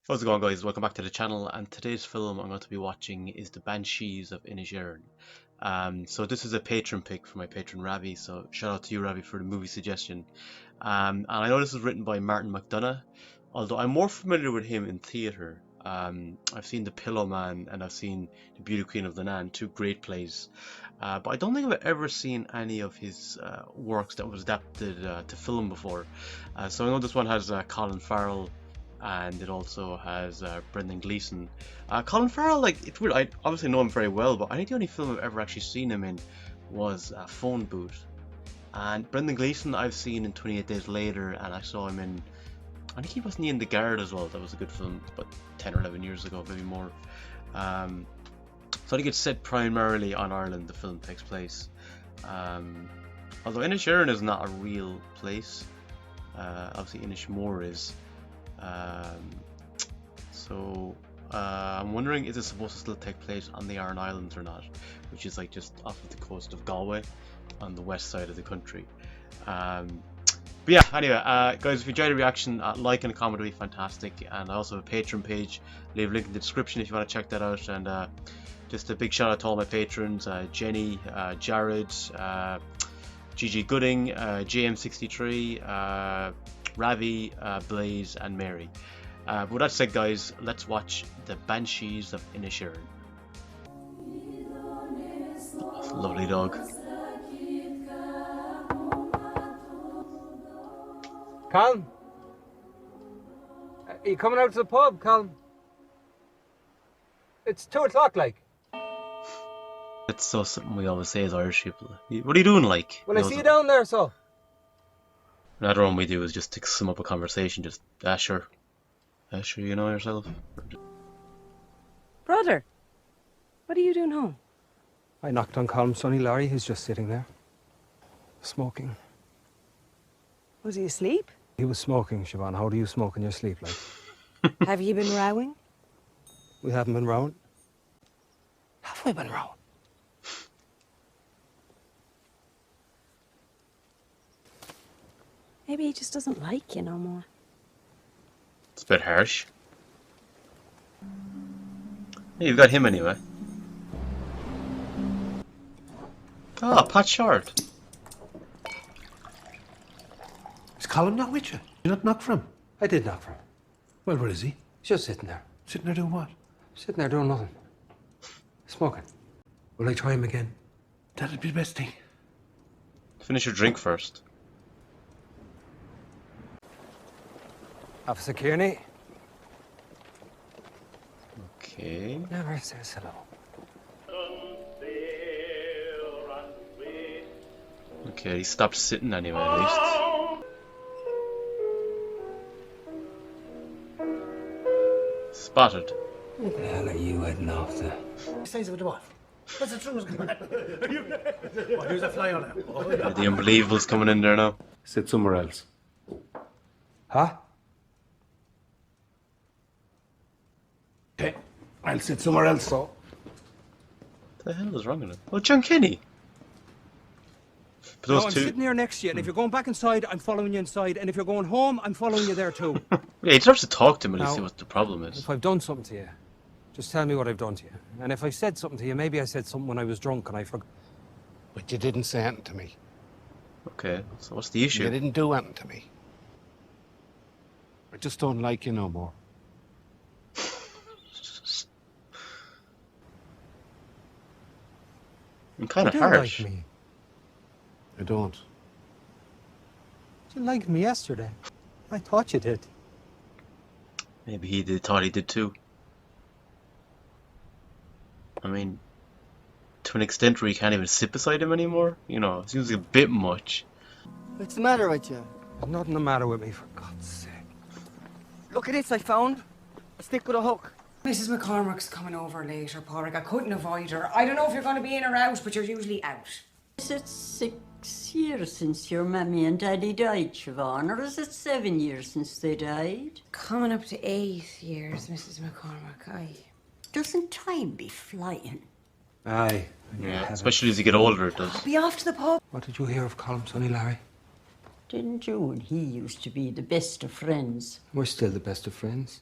How's it going, guys? Welcome back to the channel, and today's film I'm going to be watching is The Banshees of Inisherin. So this is a patron pick from my patron Ravi, so shout out to you, Ravi, for the movie suggestion. And I know this is written by Martin McDonagh, although I'm more familiar with him in theatre. I've seen The Pillow Man and I've seen The Beauty Queen of the Nan, two great plays. But I don't think I've ever seen any of his works that was adapted to film before. So I know this one has Colin Farrell, and it also has Brendan Gleeson. Colin Farrell, it's weird. I obviously know him very well, but I think the only film I've ever actually seen him in was Phone Booth. And Brendan Gleeson I've seen in 28 Days Later, and I saw him in, I think he wasn't in The Guard as well. That was a good film, but 10 or 11 years ago, maybe more. So I think it's set primarily on Ireland. The film takes place. Although Inisherin is not a real place. Obviously Inishmore is. I'm wondering, is it supposed to still take place on the Aran Islands or not, which is like just off of the coast of Galway on the west side of the country. But yeah, anyway, guys, if you enjoyed the reaction, like and comment would be fantastic, and I also have a Patreon page. Leave a link in the description if you want to check that out. And just a big shout out to all my patrons: Jenny, Jared, Gigi Gooding, JM63, Ravi, Blaze, and Mary. But with that said, guys, let's watch The Banshees of Inisherin. Lovely dog. Colin? Are you coming out to the pub, Colin? It's 2 o'clock, like. It's so something we always say as Irish people. What are you doing, like? Well, I see you down there, so. Another one we do is just to sum up a conversation, just, sure, you know yourself. Brother, what are you doing home? I knocked on Colin's sonny Larry, who's just sitting there, smoking. Was he asleep? He was smoking, Siobhan. How do you smoke in your sleep, like? Have you been rowing? We haven't been round. Have we been round? Maybe he just doesn't like you no more. It's a bit harsh. Hey, you've got him anyway. Ah, Pat Shard. Is Colin not with you? You not knock for him? I did knock for him. Well, where is he? He's just sitting there. Sitting there doing what? Sitting there doing nothing. Smoking. Will I try him again? That'd be the best thing. Finish your drink first. Officer Kearney. Okay. Never says hello. Okay, he stopped sitting anyway, at least. Spotted. What the hell are you heading off to? Says with what? What's the truth? What, here's a fly on it. Oh, Yeah, the unbelievable's coming in there now. Sit somewhere else. Huh? Okay, I'll sit somewhere else. So. What the hell is wrong with him? Oh, John Kenny. But No, those I'm two. sitting here next to you, and if you're going back inside, I'm following you inside, and if you're going home, I'm following you there too. Yeah, he deserves to talk to him and Now, see what the problem is. If I've done something to you, just tell me what I've done to you. And if I said something to you, maybe I said something when I was drunk and I forgot. But you didn't say anything to me. Okay, so what's the issue? You didn't do anything to me. I just don't like you no more. I'm kind of You harsh. like me. I don't. You liked me yesterday. I thought you did. Maybe he thought he did too. I mean, to an extent where you can't even sit beside him anymore. You know, it seems like a bit much. What's the matter with you? There's nothing the matter with me, for God's sake. Look at this I found. A stick with a hook. Mrs. McCormack's coming over later, Porrick. I couldn't avoid her. I don't know if you're going to be in or out, but you're usually out. Is it 6 years since your mammy and daddy died, Siobhan, or is it 7 years since they died? Coming up to 8 years, Mrs. McCormack. Aye. Doesn't time be flying? Aye. Yeah, especially as you get older, it does. Be off to the pub. What did you hear of Colin, sonny Larry? Didn't you and he used to be the best of friends? We're still the best of friends.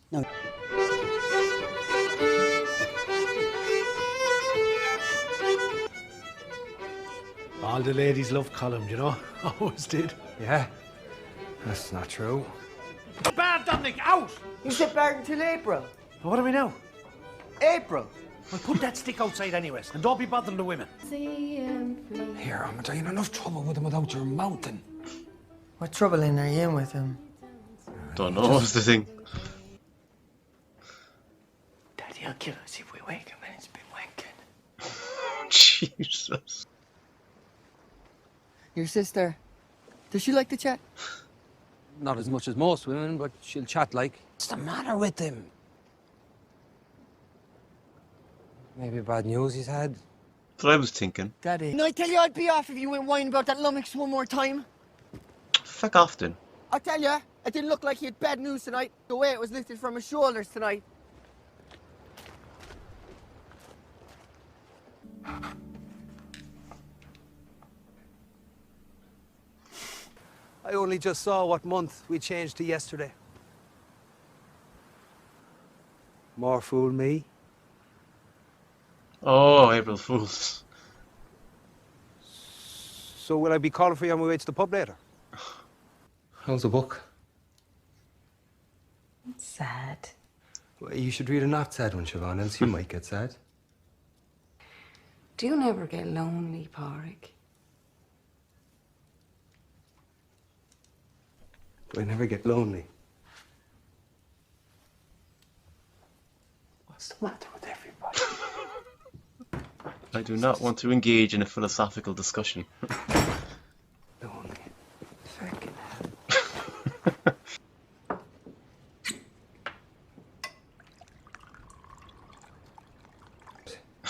All the ladies love Colin, you know? Always did. Yeah, that's not true. Bar Dominic, out! You said back until April. What are we now? April? Well, put that stick outside anyways, and don't be bothering the women. Here, I'm in enough trouble with him without your mountain. What trouble are you in with him? Don't know what's the thing. Daddy, I'll kill us if we wake him and he's been wanking. Jesus. Your sister, does she like to chat? Not as much as most women, but she'll chat like. What's the matter with him? Maybe bad news he's had. That's what I was thinking. Daddy. No, I tell you I'd be off if you went whining about that lummox one more time. Fuck off then. I tell you, it didn't look like he had bad news tonight. The way it was lifted from his shoulders tonight. I only just saw what month we changed to yesterday. More fool me. Oh, April Fools. So will I be calling for you on my way to the pub later? How's the book? Sad. Well, you should read a not sad one, Siobhan, else you might get sad. Do you never get lonely, Porrick? Do I never get lonely? What's the matter with everybody? I do not want to engage in a philosophical discussion. Lonely. Fucking hell.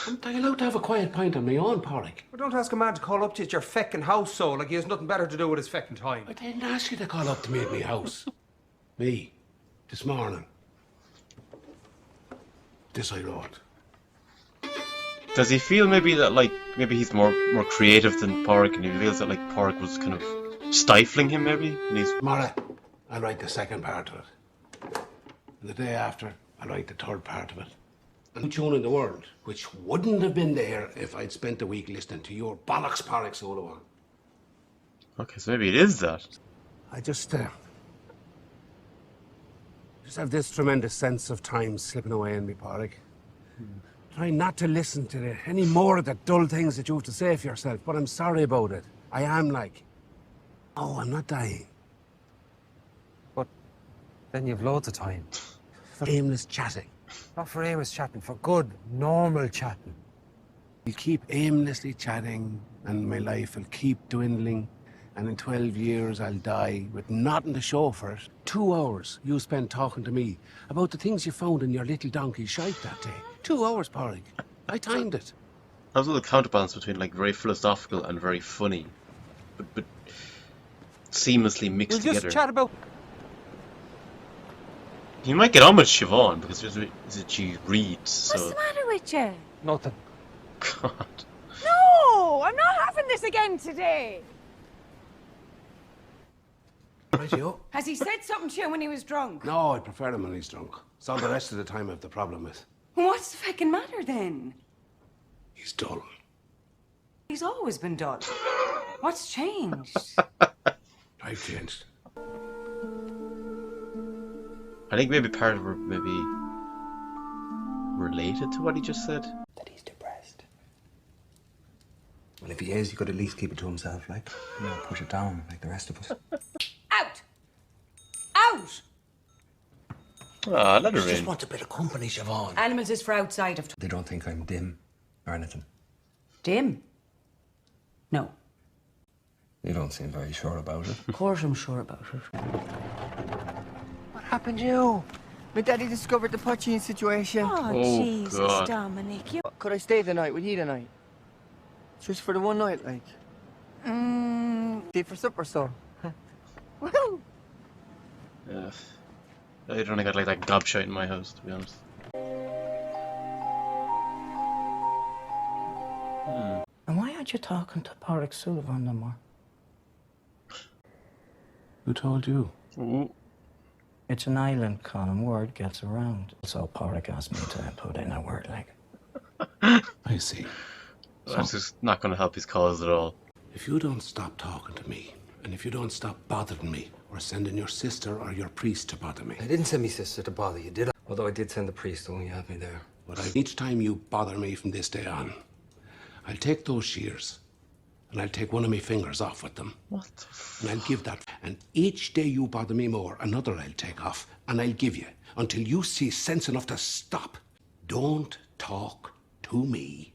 Aren't I allowed to have a quiet pint on my own, Porrick? Well, don't ask a man to call up to you at your feckin' house, so like he has nothing better to do with his feckin' time. I didn't ask you to call up to me at my house. Me. This morning. This I wrote. Does he feel maybe that maybe he's more creative than Porrick, and he feels that Porrick was kind of stifling him maybe? And he's Tomorrow, I'll write the second part of it. And the day after, I'll write the third part of it. And tune in the world, which wouldn't have been there if I'd spent a week listening to your bollocks Porrick solo one. okay, so maybe it is that. I just have this tremendous sense of time slipping away in me, Porrick. Try not to listen to any more of the dull things that you have to say for yourself, but I'm sorry about it. I am oh, I'm not dying. But then you've loads of time. For aimless chatting. Not for aimless chatting, for good, normal chatting. You'll keep aimlessly chatting, and my life will keep dwindling, and in 12 years I'll die with nothing to show for it. 2 hours you spent talking to me about the things you found in your little donkey shite that day. 2 hours, Porrick. I timed it. How's the counterbalance between very philosophical and very funny, but seamlessly mixed We'll together? just chat about... You might get on with Siobhan because she reads. So What's the matter with you? Nothing. God. No, I'm not having this again today. Right, you? Has he said something to you when he was drunk? No, I prefer him when he's drunk. It's all the rest of the time I have the problem with. What's the feckin' matter then? He's dull. He's always been dull. What's changed? I've changed. I think maybe part of it maybe related to what he just said. That he's depressed. Well, if he is, he could at least keep it to himself, push it down like the rest of us. Out! Out! Ah, let her I just in. want a bit of company, Siobhan. Animals is for outside of... They don't think I'm dim or anything. Dim? No. You don't seem very sure about it. Of course I'm sure about it. What happened to you? My daddy discovered the poaching situation. Oh, Oh, Jesus, God. Dominic. You... Could I stay the night with you tonight? Just for the one night, Stay for supper, so. Woohoo! Yeah. I don't think I'd like that gobshite in my house, to be honest. And why aren't you talking to Porrick Sullivan no more? Who told you? Ooh. It's an island, Colin. Word gets around. So Porrick asked me to put in a word like. I see. That's just not going to help his cause at all. If you don't stop talking to me, and if you don't stop bothering me, or sending your sister or your priest to bother me. I didn't send me sister to bother you, did I? Although I did send the priest when you had me there. But each time you bother me from this day on, I'll take those shears, and I'll take one of my fingers off with them. What? And I'll give that. And each day you bother me more, another I'll take off, and I'll give you, until you see sense enough to stop. Don't talk to me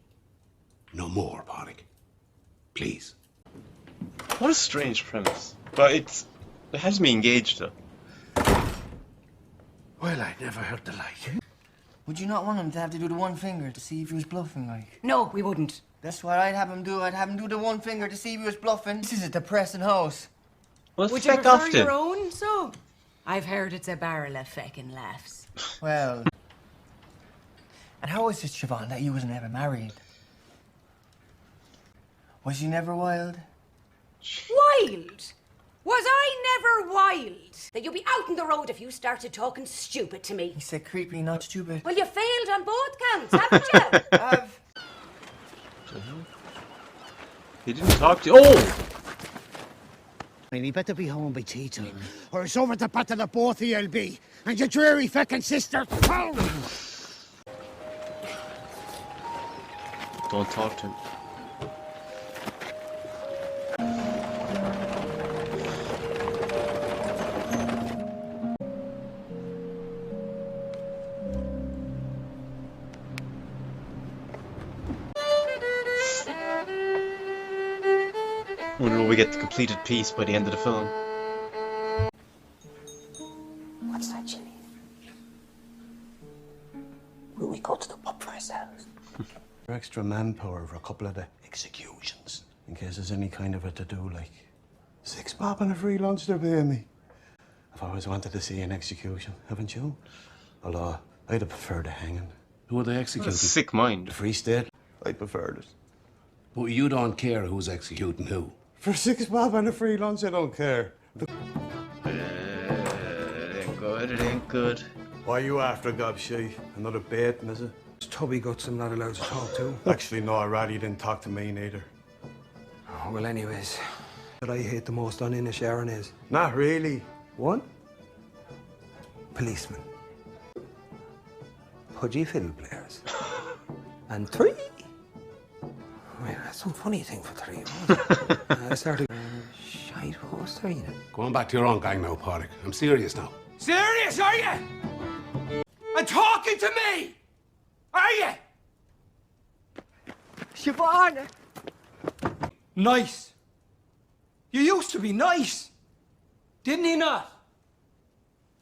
no more, Porrick. Please. What a strange premise. But it has me engaged, though. Well, I never heard the like. Would you not want him to have to do the one finger to see if he was bluffing, like? No, we wouldn't. That's what I'd have him do. I'd have him do the one finger to see if he was bluffing. This is a depressing house. Well, Would you feck prefer off your then. own, so? I've heard it's a barrel of feckin' laughs. Well. And how is it, Siobhan, that you wasn't ever married? Was you never wild? Wild? Was I never wild? That you'd be out on the road if you started talking stupid to me. He said creepy, not stupid. Well, you failed on both counts, haven't you? Have. He didn't talk to you. Oh! You better be home by tea time, or it's over the battle of both of you'll be, and your dreary feckin' sister. Don't talk to him. Wonder will we get the completed piece by the end of the film. What's that, Jimmy? Will we go to the pub for ourselves? Extra manpower for a couple of the executions, in case there's any kind of a to-do, like £6 and a free lunch they're paying me. I've always wanted to see an execution, haven't you? Although I'd have preferred a hanging. Who are they executing? Sick mind. The Free State, I preferred it. But you don't care who's executing who. For £6 and a free lunch, I don't care. It ain't good, it ain't good. Why are you after, gobshite? Another baiting, is it? Tubby guts I'm not allowed to talk to. Actually, no, I'd rather you didn't talk to me neither. Oh, well, anyways. What I hate the most on Inisherin is... Not really. 1. Policemen. Pudgy fiddle players. And 3. Wait, that's some funny thing for 3. Wasn't it? I started... shite, what was 3 then? Go on back to your own gang now, Porrick. I'm serious now. Serious, are you? And talking to me? Are you? Siobhan! Nice. You used to be nice. Didn't you not?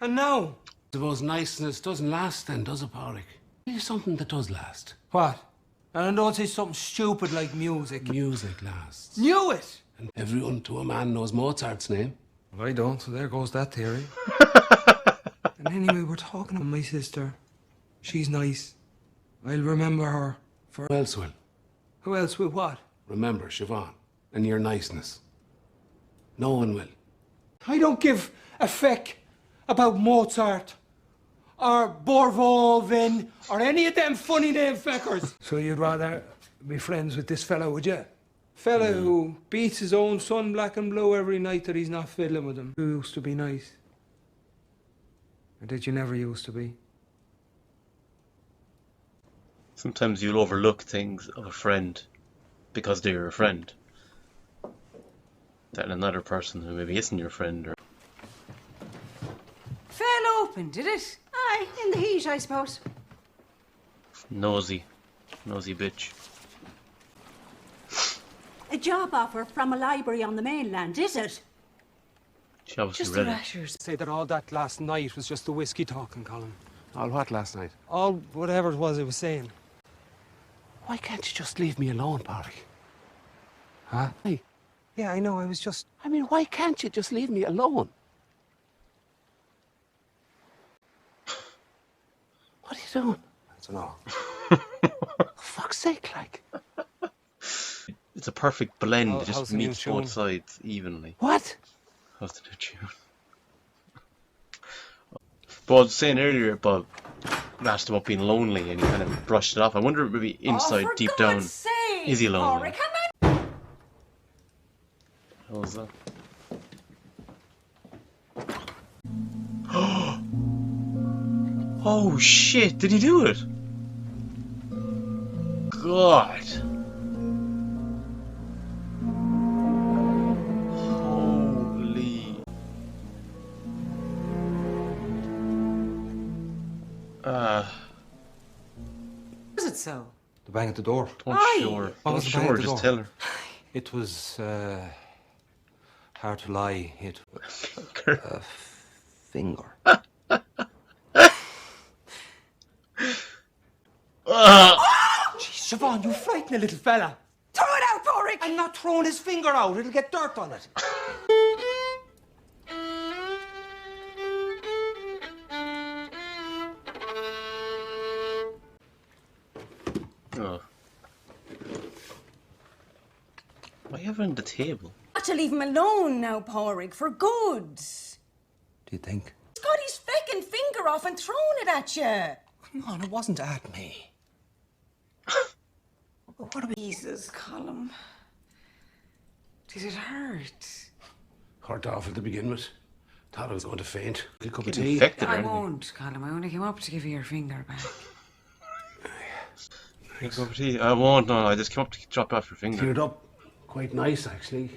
And now? Suppose niceness doesn't last then, does it, Porrick? Maybe something that does last. What? And don't say something stupid like music. Music lasts. Knew it! And everyone to a man knows Mozart's name. Well, I don't, so there goes that theory. And anyway, we're talking about my sister. She's nice. I'll remember her for... Who else will? Who else will what? Remember Siobhan and your niceness. No one will. I don't give a feck about Mozart or Borvolvin or any of them funny name feckers. So you'd rather be friends with this fellow, would you? Fella who beats his own son black and blue every night that he's not fiddling with him. Who used to be nice? Or did you never used to be? Sometimes you'll overlook things of a friend because they're a friend. That another person who maybe isn't your friend or... Fell open, did it? Aye, in the heat, I suppose. Nosy bitch. A job offer from a library on the mainland, is it? She obviously Just the read it. rashers. Say that all that last night was just the whiskey talking, Colin. All what last night? All whatever it was saying. Why can't you just leave me alone, Porrick? Huh? Hey, Yeah, I know, I was just... I mean, why can't you just leave me alone? What are you doing? I don't know. For fuck's sake, like. It's a perfect blend. How's It just the new meets tune? both sides evenly. What? How's the new tune? But I was saying earlier about asked him about being lonely and he kind of brushed it off. I wonder if maybe inside, for deep God's down, sake, is he lonely? Porrick, I'm not... How was that? Oh shit, did he do it? God. Holy. Is it so? The bang at the door. Don't sure. What Don't was the bang at sure, the just door? tell her. It was hard to lie. It a finger. Jeez, Siobhan, you frighten a little fella. Throw it out, Porrick! I'm not throwing his finger out. It'll get dirt on it. Oh. Why have it on the table? Got to leave him alone now, Porrick, for good. Do you think? He's got his feckin' finger off and thrown it at you. Come on, it wasn't at me. What about Jesus, Colin? Did it hurt? Hurt awful to begin with. Thought I was going to faint. A cup of Get tea. infected or I anything. won't, Colin. I only came up to give you your finger back. Drink a cup of tea. I won't, no. I just came up to drop off your finger. Cleared up. Quite nice, actually.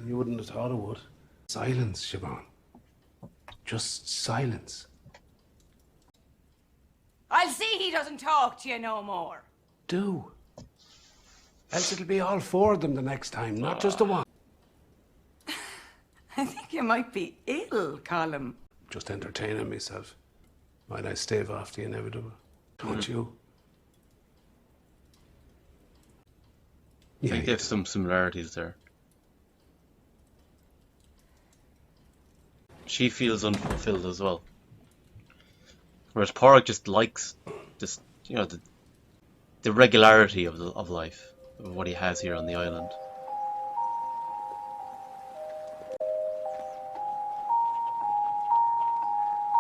You wouldn't have thought it would. Silence, Siobhan. Just silence. I'll see he doesn't talk to you no more. Do. Else it'll be all four of them the next time, not just the one. I think you might be ill, Colin. Just entertaining myself. Might I stave off the inevitable? Don't you? I think there's some similarities there. She feels unfulfilled as well. Whereas Porrick just likes just, you know, the regularity of life, of what he has here on the island.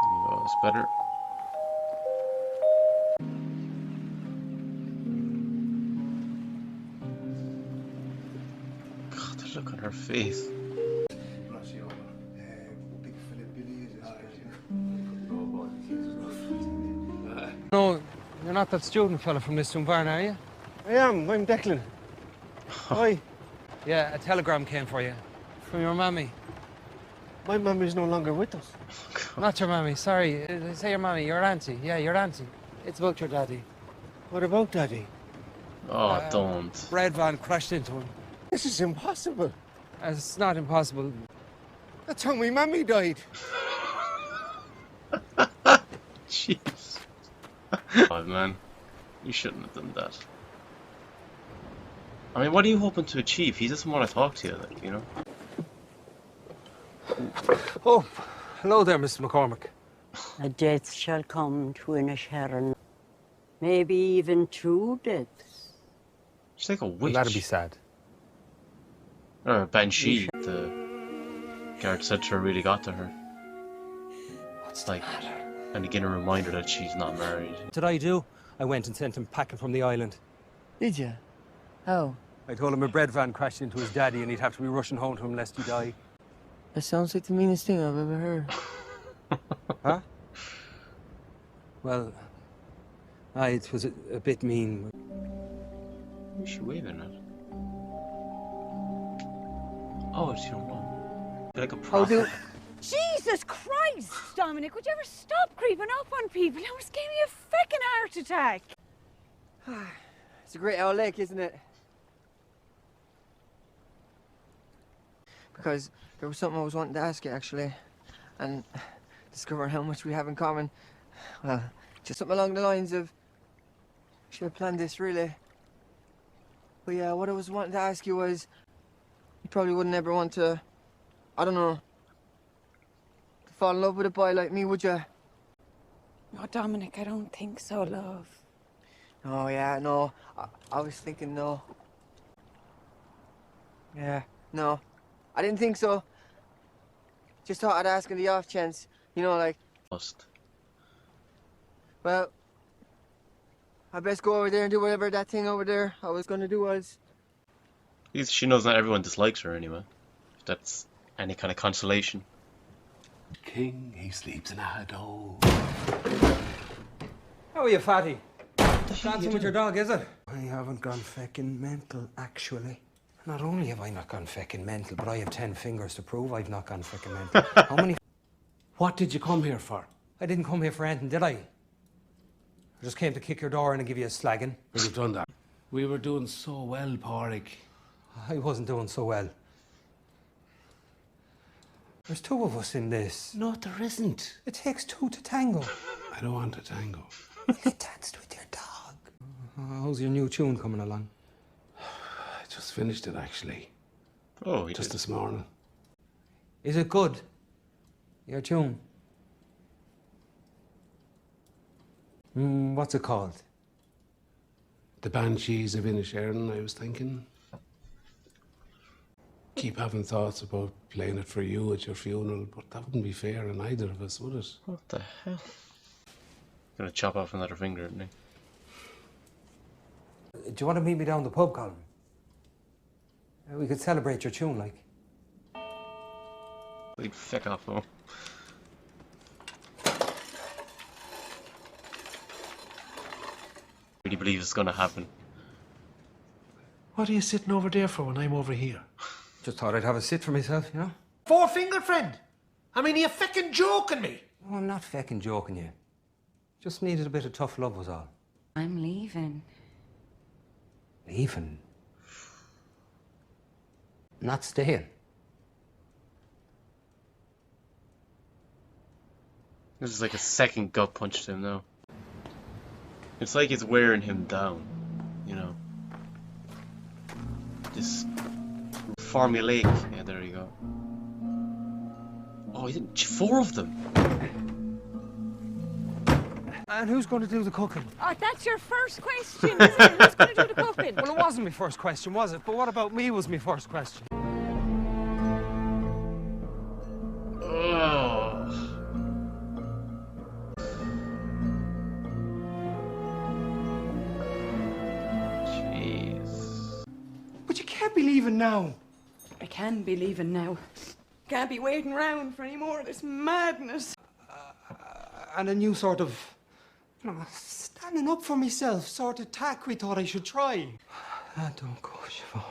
There you go, it's better. God, the look on her face. No, you're not that student fella from this barn, are you? I am. I'm Declan. Hi. Yeah, a telegram came for you. From your mammy. My mum is no longer with us. Not your mammy, sorry. Say your mammy, your auntie. Yeah, your auntie. It's about your daddy. What about Daddy? Oh, don't. Red van crashed into him. This is impossible. It's not impossible. That's how my mummy died. Jeez. Oh man, you shouldn't have done that. I mean, what are you hoping to achieve? He doesn't want to talk to you, like, you know? Oh, hello there, Mr. McCormick. A death shall come to Inisherin. Maybe even 2 deaths. She's like a witch. That'd be sad. Or a banshee. The guard said to her really got to her. It's like, and again a reminder that she's not married. What did I do? I went and sent him packing from the island. Did you? How? I told him a bread van crashed into his daddy and he'd have to be rushing home to him lest he die. That sounds like the meanest thing I've ever heard. Huh? Well, it was a bit mean. Who's she waving at? Oh, it's your mom. You're like a prophet. Jesus Christ, Dominic, would you ever stop creeping up on people? It was giving me a feckin' heart attack. It's a great old lake, isn't it? Because there was something I was wanting to ask you, actually. And discovering how much we have in common. Well, just something along the lines of, should I plan this, really? But yeah, what I was wanting to ask you was, you probably wouldn't ever want to, I don't know, to fall in love with a boy like me, would you? No, Dominic, I don't think so, love. Oh, yeah, no. I was thinking no. Yeah, no. I didn't think so. Just thought I'd ask on the off chance. You know, like, Must. well, I best go over there and do whatever that thing over there I was gonna do was. At least she knows not everyone dislikes her anyway. If that's any kind of consolation. King, he sleeps in a haddo. How are you, fatty? Dancing with your dog, is it? I haven't gone feckin' mental, actually. Not only have I not gone feckin' mental, but I have 10 fingers to prove I've not gone feckin' mental. How many? What did you come here for? I didn't come here for anything, did I? I just came to kick your door in and give you a slagging. Well, you've done that. We were doing so well, Pádraig. I wasn't doing so well. There's two of us in this. No, there isn't. It takes two to tango. I don't want to tango. You danced with your dog. How's your new tune coming along? I just finished it, actually. Oh, Just this morning. Is it good? Your tune? What's it called? The Banshees of Inisherin, I was thinking. Keep having thoughts about playing it for you at your funeral, but that wouldn't be fair on either of us, would it? What the hell? Gonna chop off another finger, isn't he? Do you want to meet me down the pub, Colin? We could celebrate your tune, like. Like, feck off home. Really believe it's gonna happen. What are you sitting over there for when I'm over here? Just thought I'd have a sit for myself, you know? Four-finger friend? I mean, are you feckin' joking me? Oh, I'm not feckin' joking you. Just needed a bit of tough love was all. I'm leaving. Leaving? Not staying? This is like a second gut punch to him now. It's like it's wearing him down, you know. This formulaic. Yeah, there you go. Oh, he didn't. 4 of them. And who's going to do the cooking? Oh, that's your first question, isn't it? Who's going to do the cooking? Well, it wasn't my first question, was it? But what about me was my first question? Oh. Jeez. But you can't be leaving now. I can be leaving now. Can't be waiting around for any more of this madness. And a new sort of, standing up for myself sort of tack we thought I should try. Don't go, Siobhan.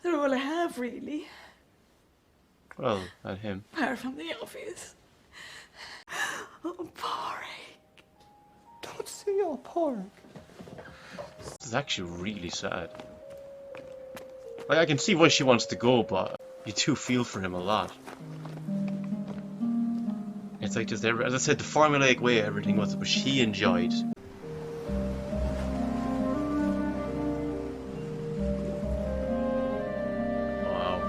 They're all I have, really. Well, and him. Apart from the obvious. Oh, Pádraig. Don't say oh, Pádraig. This is actually really sad. Like, I can see why she wants to go, but you do feel for him a lot. It's like just, as I said, the formulaic way everything was, but she enjoyed. Wow.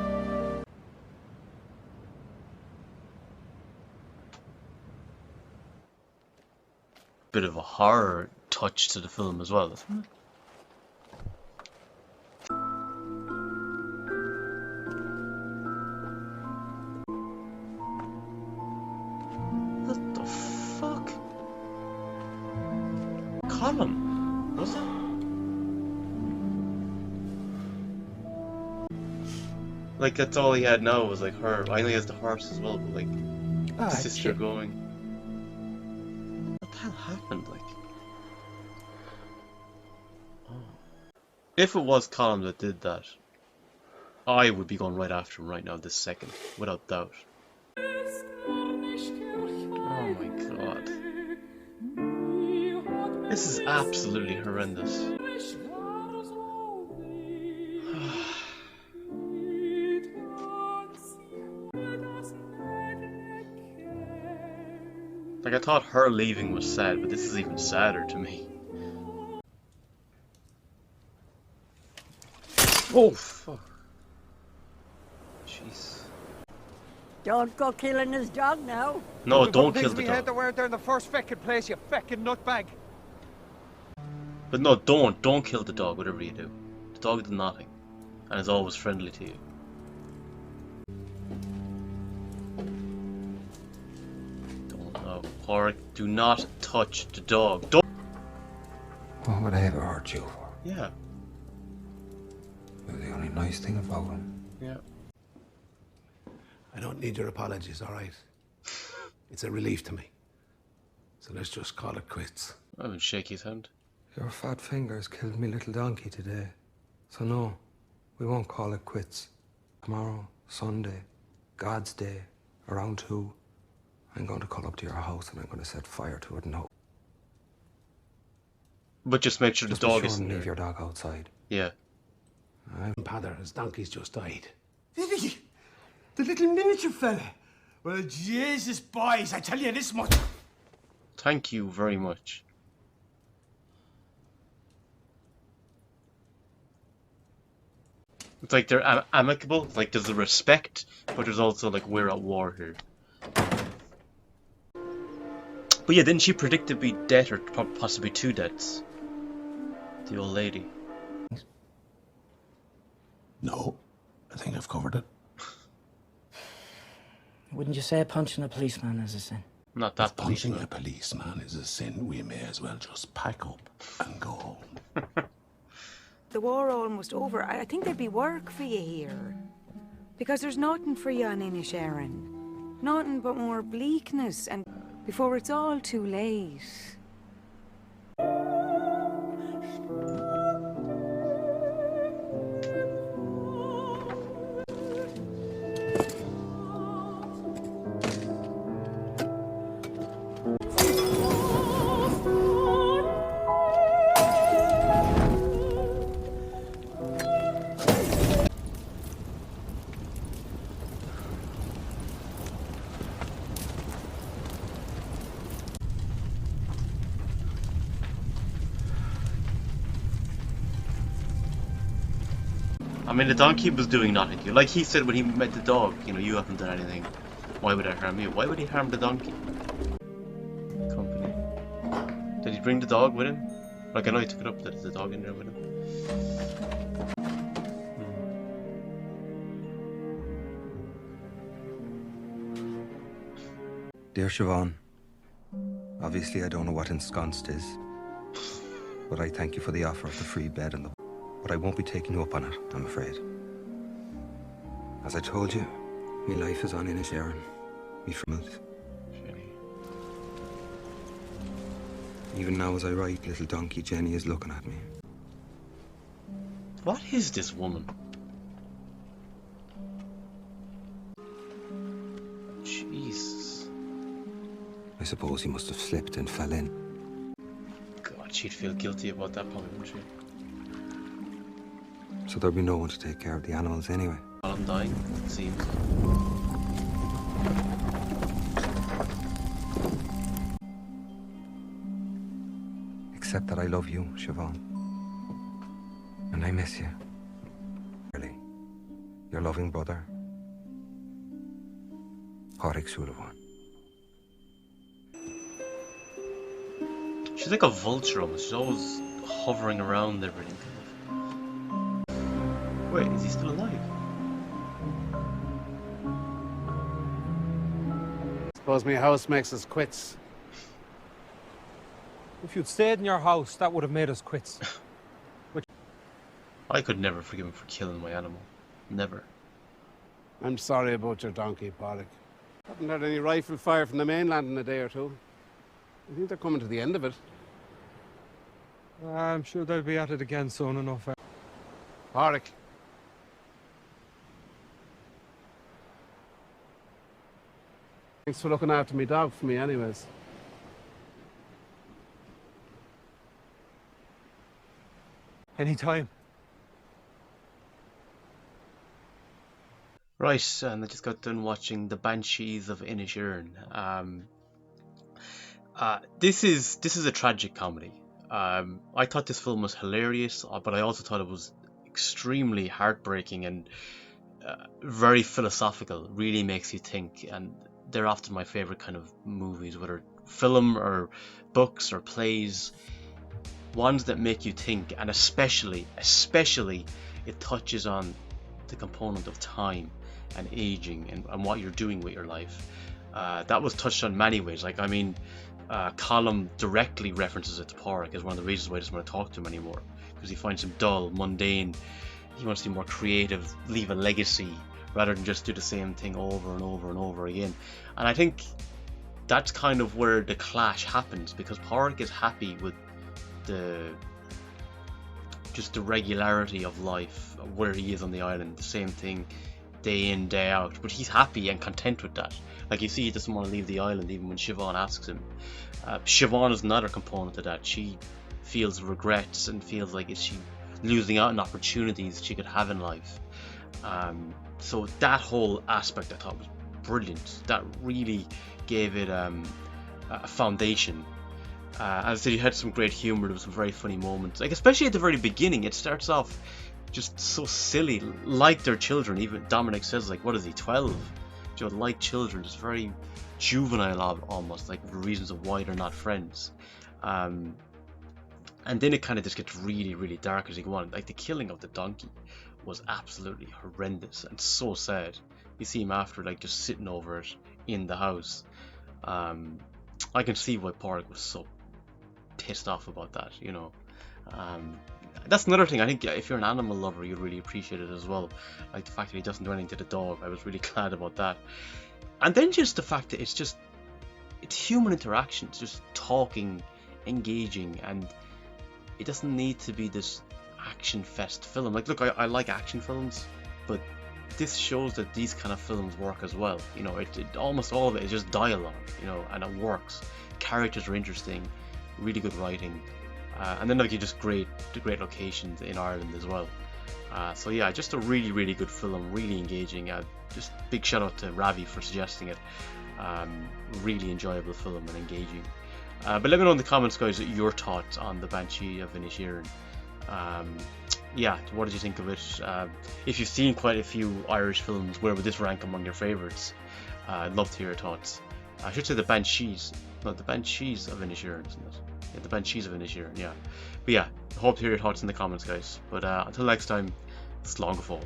Bit of a horror touch to the film as well, isn't it? What the fuck? Colin, was it? Like, that's all he had now was like her. I know he has the horse as well, but like the sister going. What the hell happened? Like, oh. If it was Colin that did that, I would be going right after him right now, this second, without doubt. Oh my god. This is absolutely horrendous. Like, I thought her leaving was sad, but this is even sadder to me. Oh, fuck. Jeez. Don't go killing his dog now. No, don't kill the dog. The word there in the first feckin' place, you feckin' nutbag. But no, don't kill the dog, whatever you do. The dog did nothing, and is always friendly to you. Pork, do not touch the dog. Don't. What would I ever hurt you for? Yeah. You're the only nice thing about him. Yeah. I don't need your apologies, all right? It's a relief to me. So let's just call it quits. I would shake his hand. Your fat fingers killed me little donkey today. So no, we won't call it quits. Tomorrow, Sunday, God's day, around 2, I'm going to call up to your house and I'm going to set fire to it and hope. But just make sure Just the dog be sure isn't and there. leave your dog outside. Yeah. Father, his donkey's just died. The little miniature fella. Well, Jesus, boys, I tell you this much. Thank you very much. It's like they're amicable. Like there's a respect, but there's also like we're at war here. But yeah, didn't she predict there'd be death or possibly 2 deaths? The old lady. No, I think I've covered it. Wouldn't you say punching a policeman is a sin? Not that If punching a policeman is a sin, we may as well just pack up and go home. The war almost over. I think there'd be work for you here. Because there's nothing for you on Inisherin. Nothing but more bleakness and before it's all too late. I mean, the donkey was doing nothing. Like he said when he met the dog, you know, you haven't done anything. Why would I harm you? Why would he harm the donkey? Company. Did he bring the dog with him? Like I know he took it up. There's the dog in there with him. Dear Siobhan, obviously I don't know what ensconced is, but I thank you for the offer of the free bed and the... But I won't be taking you up on it, I'm afraid. As I told you, my life is on Inisherin. Me from it. Even now as I write, little donkey Jenny is looking at me. What is this woman? Jesus. I suppose he must have slipped and fell in. God, she'd feel guilty about that probably, wouldn't she? So there'll be no one to take care of the animals anyway. Colin dying, it seems. Except that I love you, Siobhan. And I miss you. Really. Your loving brother, Porrick Sulavan. She's like a vulture almost. She's always hovering around everything. Wait, is he still alive? Suppose my house makes us quits. If you'd stayed in your house, that would have made us quits. I could never forgive him for killing my animal. Never. I'm sorry about your donkey, Porrick. Haven't had any rifle fire from the mainland in a day or two. I think they're coming to the end of it. I'm sure they'll be at it again soon enough. Porrick. Thanks for looking after me dog for me anyways. Anytime. Right, and I just got done watching the Banshees of Inisherin. This is a tragic comedy. I thought this film was hilarious, but I also thought it was extremely heartbreaking and very philosophical. Really makes you think, and they're often my favorite kind of movies, whether film or books or plays. Ones that make you think, and especially it touches on the component of time and aging and what you're doing with your life. That was touched on many ways. Like, I mean, Colin directly references it to Porrick as one of the reasons why he doesn't want to talk to him anymore, because he finds him dull, mundane. He wants to be more creative, leave a legacy, rather than just do the same thing over and over and over again. And I think that's kind of where the clash happens, because Porrick is happy with just the regularity of life, where he is on the island, the same thing day in, day out, but he's happy and content with that. Like, you see, he doesn't want to leave the island even when Siobhan asks him. Siobhan is another component to that. She feels regrets and feels like, is she losing out on opportunities she could have in life? So that whole aspect I thought was brilliant. That really gave it a foundation. As I said, you had some great humor. There was some very funny moments, like especially at the very beginning. It starts off just so silly, like their children. Even Dominic says, like, what is he, 12? You know, like children, just very juvenile almost, like the reasons of why they're not friends. And then it kind of just gets really, really dark as you go on. Like, the killing of the donkey was absolutely horrendous and so sad. You see him after, like, just sitting over it in the house. I can see why Porrick was so pissed off about that, you know. That's another thing. I think if you're an animal lover, you'd really appreciate it as well. Like the fact that he doesn't do anything to the dog. I was really glad about that. And then just the fact that it's human interactions, just talking, engaging, and it doesn't need to be this action fest film. Like, look, I like action films, but this shows that these kind of films work as well. You know, it almost all of it is just dialogue, you know, and it works. Characters are interesting, really good writing, and then like just great locations in Ireland as well. So yeah, just a really, really good film, really engaging. Just big shout out to Ravi for suggesting it. Really enjoyable film and engaging. But let me know in the comments, guys, your thoughts on the Banshee of Inisherin. Yeah, what did you think of it? If you've seen quite a few Irish films, where would this rank among your favourites? I'd love to hear your thoughts. I should say the Banshees. No, the Banshees of Inisherin, isn't it? Yeah, the Banshees of Inisherin, yeah. But yeah, I hope to hear your thoughts in the comments, guys. But until next time, slán go fóill.